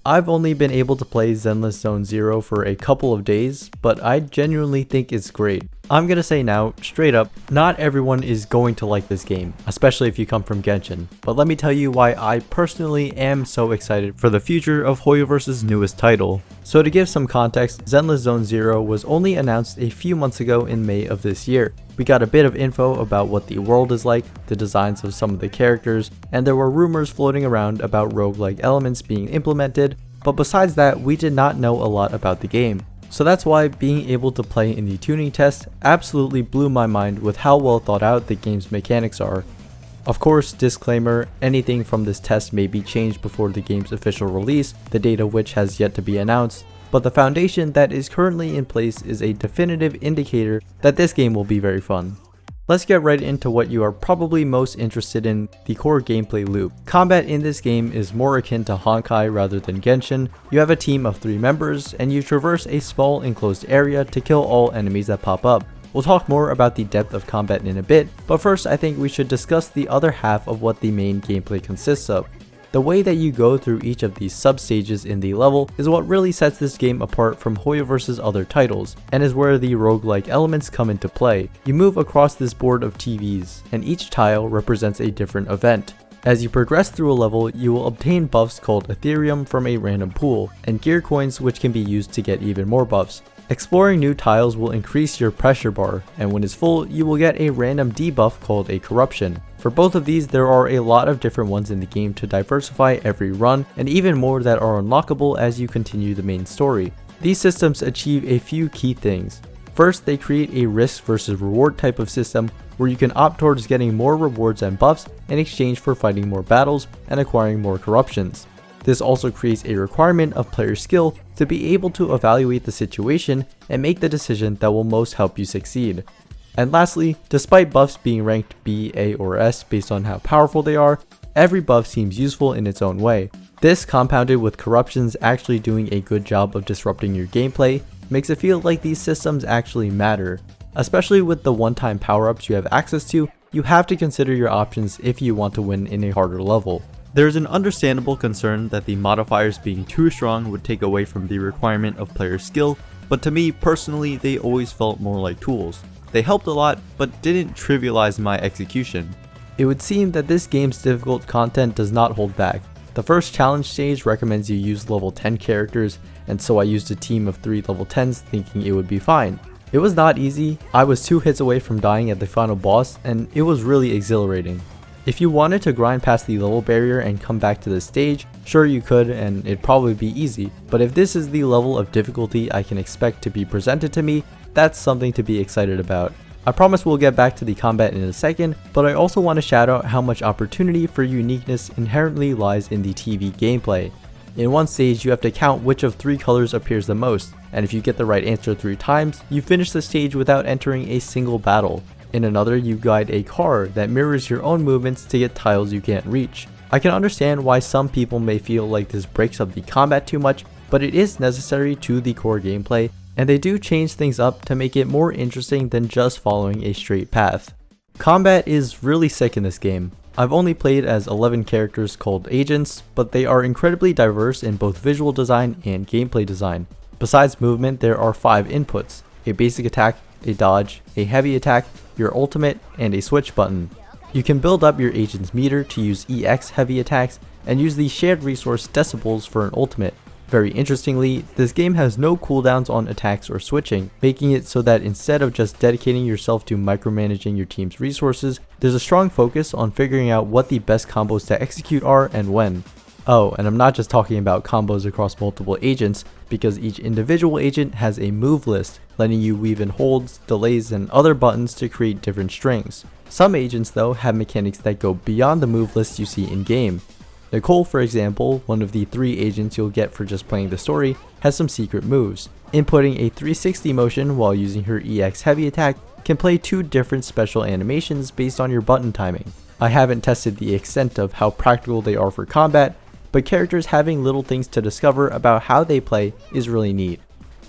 I've only been able to play Zenless Zone Zero for a couple of days, but I genuinely think it's great. I'm gonna say now, straight up, not everyone is going to like this game, especially if you come from Genshin, but let me tell you why I personally am so excited for the future of HoYoverse's newest title. So to give some context, Zenless Zone Zero was only announced a few months ago in May of this year. We got a bit of info about what the world is like, the designs of some of the characters, and there were rumors floating around about roguelike elements being implemented, but besides that, we did not know a lot about the game. So that's why being able to play in the tuning test absolutely blew my mind with how well thought out the game's mechanics are. Of course, disclaimer, anything from this test may be changed before the game's official release, the date of which has yet to be announced, but the foundation that is currently in place is a definitive indicator that this game will be very fun. Let's get right into what you are probably most interested in, the core gameplay loop. Combat in this game is more akin to Honkai rather than Genshin. You have a team of 3 members, and you traverse a small enclosed area to kill all enemies that pop up. We'll talk more about the depth of combat in a bit, but first I think we should discuss the other half of what the main gameplay consists of. The way that you go through each of these sub-stages in the level is what really sets this game apart from HoYoverse's other titles, and is where the roguelike elements come into play. You move across this board of TVs, and each tile represents a different event. As you progress through a level, you will obtain buffs called Ethereum from a random pool, and gear coins which can be used to get even more buffs. Exploring new tiles will increase your pressure bar, and when it's full, you will get a random debuff called a corruption. For both of these, there are a lot of different ones in the game to diversify every run, and even more that are unlockable as you continue the main story. These systems achieve a few key things. First, they create a risk versus reward type of system where you can opt towards getting more rewards and buffs in exchange for fighting more battles and acquiring more corruptions. This also creates a requirement of player skill to be able to evaluate the situation and make the decision that will most help you succeed. And lastly, despite buffs being ranked B, A, or S based on how powerful they are, every buff seems useful in its own way. This, compounded with corruptions actually doing a good job of disrupting your gameplay, makes it feel like these systems actually matter. Especially with the one-time power-ups you have access to, you have to consider your options if you want to win in a harder level. There is an understandable concern that the modifiers being too strong would take away from the requirement of player skill, but to me personally they always felt more like tools. They helped a lot, but didn't trivialize my execution. It would seem that this game's difficult content does not hold back. The first challenge stage recommends you use level 10 characters, and so I used a team of 3 level 10s thinking it would be fine. It was not easy. I was 2 hits away from dying at the final boss, and it was really exhilarating. If you wanted to grind past the level barrier and come back to the stage, sure you could, and it'd probably be easy, but if this is the level of difficulty I can expect to be presented to me, that's something to be excited about. I promise we'll get back to the combat in a second, but I also want to shout out how much opportunity for uniqueness inherently lies in the TV gameplay. In one stage, you have to count which of 3 colors appears the most, and if you get the right answer 3 times, you finish the stage without entering a single battle. In another, you guide a car that mirrors your own movements to get tiles you can't reach. I can understand why some people may feel like this breaks up the combat too much, but it is necessary to the core gameplay, and they do change things up to make it more interesting than just following a straight path. Combat is really sick in this game. I've only played as 11 characters called agents, but they are incredibly diverse in both visual design and gameplay design. Besides movement, there are 5 inputs: a basic attack, a dodge, a heavy attack, your ultimate, and a switch button. You can build up your agent's meter to use EX heavy attacks and use the shared resource decibels for an ultimate. Very interestingly, this game has no cooldowns on attacks or switching, making it so that instead of just dedicating yourself to micromanaging your team's resources, there's a strong focus on figuring out what the best combos to execute are and when. Oh, and I'm not just talking about combos across multiple agents, because each individual agent has a move list, letting you weave in holds, delays, and other buttons to create different strings. Some agents though have mechanics that go beyond the move list you see in game. Nicole, for example, one of the 3 agents you'll get for just playing the story, has some secret moves. Inputting a 360 motion while using her EX heavy attack can play 2 different special animations based on your button timing. I haven't tested the extent of how practical they are for combat, but characters having little things to discover about how they play is really neat.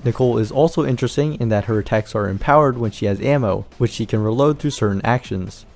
Nicole is also interesting in that her attacks are empowered when she has ammo, which she can reload through certain actions.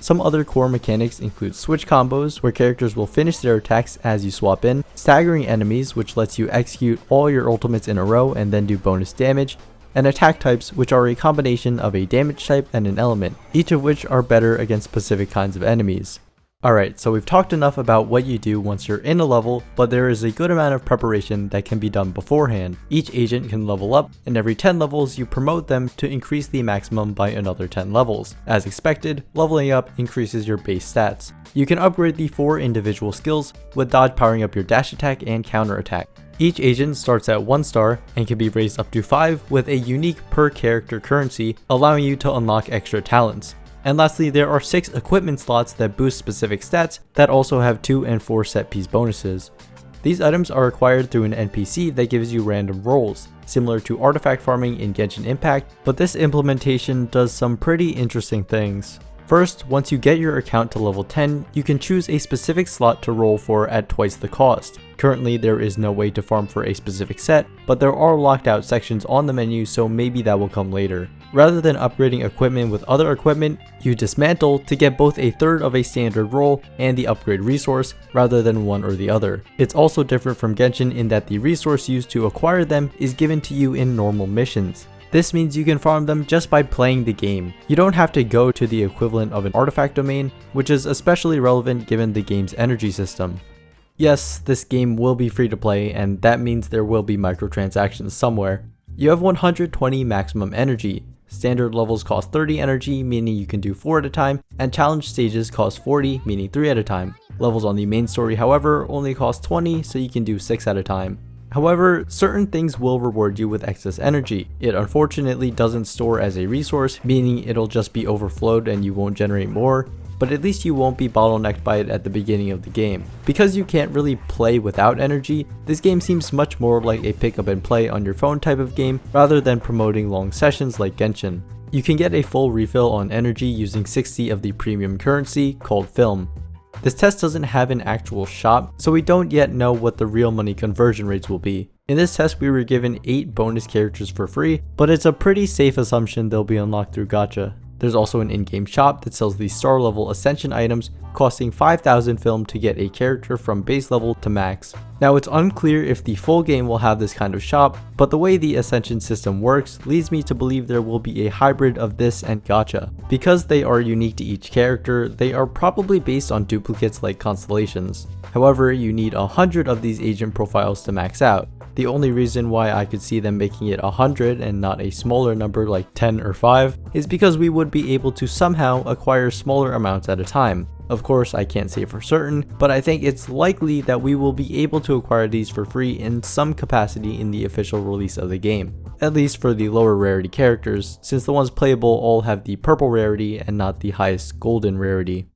Some other core mechanics include switch combos, where characters will finish their attacks as you swap in, staggering enemies, which lets you execute all your ultimates in a row and then do bonus damage, and attack types, which are a combination of a damage type and an element, each of which are better against specific kinds of enemies. Alright, so we've talked enough about what you do once you're in a level, but there is a good amount of preparation that can be done beforehand. Each agent can level up, and every 10 levels you promote them to increase the maximum by another 10 levels. As expected, leveling up increases your base stats. You can upgrade the 4 individual skills, with dodge powering up your dash attack and counter attack. Each agent starts at 1 star and can be raised up to 5 with a unique per character currency, allowing you to unlock extra talents. And lastly, there are 6 equipment slots that boost specific stats that also have 2 and 4 set piece bonuses. These items are acquired through an NPC that gives you random rolls, similar to artifact farming in Genshin Impact, but this implementation does some pretty interesting things. First, once you get your account to level 10, you can choose a specific slot to roll for at twice the cost. Currently, there is no way to farm for a specific set, but there are locked out sections on the menu, so maybe that will come later. Rather than upgrading equipment with other equipment, you dismantle to get both a third of a standard roll and the upgrade resource, rather than one or the other. It's also different from Genshin in that the resource used to acquire them is given to you in normal missions. This means you can farm them just by playing the game. You don't have to go to the equivalent of an artifact domain, which is especially relevant given the game's energy system. Yes, this game will be free to play, and that means there will be microtransactions somewhere. You have 120 maximum energy. Standard levels cost 30 energy, meaning you can do 4 at a time, and challenge stages cost 40, meaning 3 at a time. Levels on the main story, however, only cost 20, so you can do 6 at a time. However, certain things will reward you with excess energy. It unfortunately doesn't store as a resource, meaning it'll just be overflowed and you won't generate more, but at least you won't be bottlenecked by it at the beginning of the game. Because you can't really play without energy, this game seems much more like a pick up and play on your phone type of game rather than promoting long sessions like Genshin. You can get a full refill on energy using 60 of the premium currency called film. This test doesn't have an actual shop, so we don't yet know what the real money conversion rates will be. In this test we were given 8 bonus characters for free, but it's a pretty safe assumption they'll be unlocked through gacha. There's also an in-game shop that sells the star level ascension items, costing 5,000 film to get a character from base level to max. Now it's unclear if the full game will have this kind of shop, but the way the ascension system works leads me to believe there will be a hybrid of this and gacha. Because they are unique to each character, they are probably based on duplicates like constellations. However, you need 100 of these agent profiles to max out. The only reason why I could see them making it 100 and not a smaller number like 10 or 5 is because we would be able to somehow acquire smaller amounts at a time. Of course, I can't say for certain, but I think it's likely that we will be able to acquire these for free in some capacity in the official release of the game. At least for the lower rarity characters, since the ones playable all have the purple rarity and not the highest golden rarity.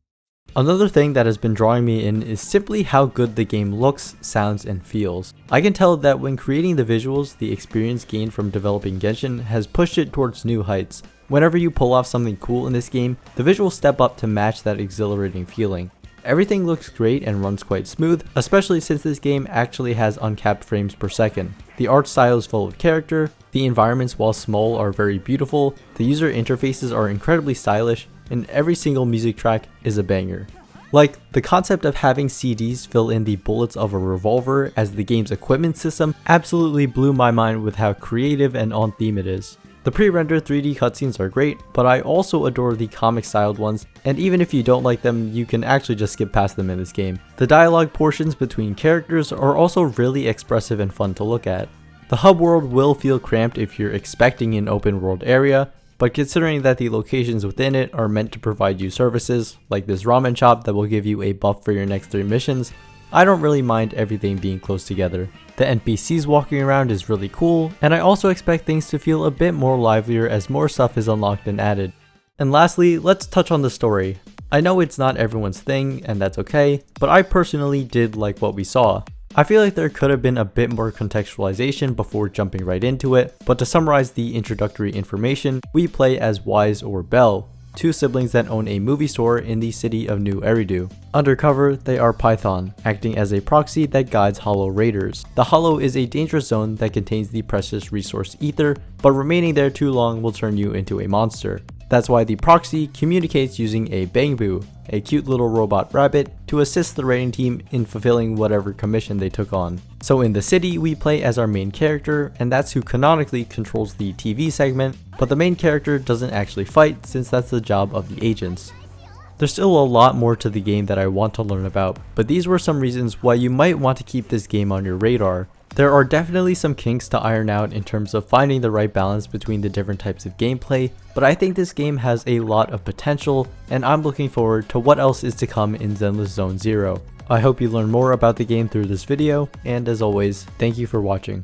Another thing that has been drawing me in is simply how good the game looks, sounds, and feels. I can tell that when creating the visuals, the experience gained from developing Genshin has pushed it towards new heights. Whenever you pull off something cool in this game, the visuals step up to match that exhilarating feeling. Everything looks great and runs quite smooth, especially since this game actually has uncapped frames per second. The art style is full of character, the environments while small are very beautiful, the user interfaces are incredibly stylish, and every single music track is a banger. Like, the concept of having CDs fill in the bullets of a revolver as the game's equipment system absolutely blew my mind with how creative and on theme it is. The pre-rendered 3D cutscenes are great, but I also adore the comic-styled ones, and even if you don't like them, you can actually just skip past them in this game. The dialogue portions between characters are also really expressive and fun to look at. The hub world will feel cramped if you're expecting an open world area, but considering that the locations within it are meant to provide you services, like this ramen shop that will give you a buff for your next 3 missions, I don't really mind everything being close together. The NPCs walking around is really cool, and I also expect things to feel a bit more livelier as more stuff is unlocked and added. And lastly, let's touch on the story. I know it's not everyone's thing, and that's okay, but I personally did like what we saw. I feel like there could have been a bit more contextualization before jumping right into it, but to summarize the introductory information, we play as Wise or Belle, 2 siblings that own a movie store in the city of New Eridu. Undercover, they are Python, acting as a proxy that guides Hollow Raiders. The Hollow is a dangerous zone that contains the precious resource Ether, but remaining there too long will turn you into a monster. That's why the proxy communicates using a Bangbu, a cute little robot rabbit, to assist the raiding team in fulfilling whatever commission they took on. So in the city, we play as our main character, and that's who canonically controls the TV segment, but the main character doesn't actually fight since that's the job of the agents. There's still a lot more to the game that I want to learn about, but these were some reasons why you might want to keep this game on your radar. There are definitely some kinks to iron out in terms of finding the right balance between the different types of gameplay, but I think this game has a lot of potential, and I'm looking forward to what else is to come in Zenless Zone Zero. I hope you learn more about the game through this video, and as always, thank you for watching.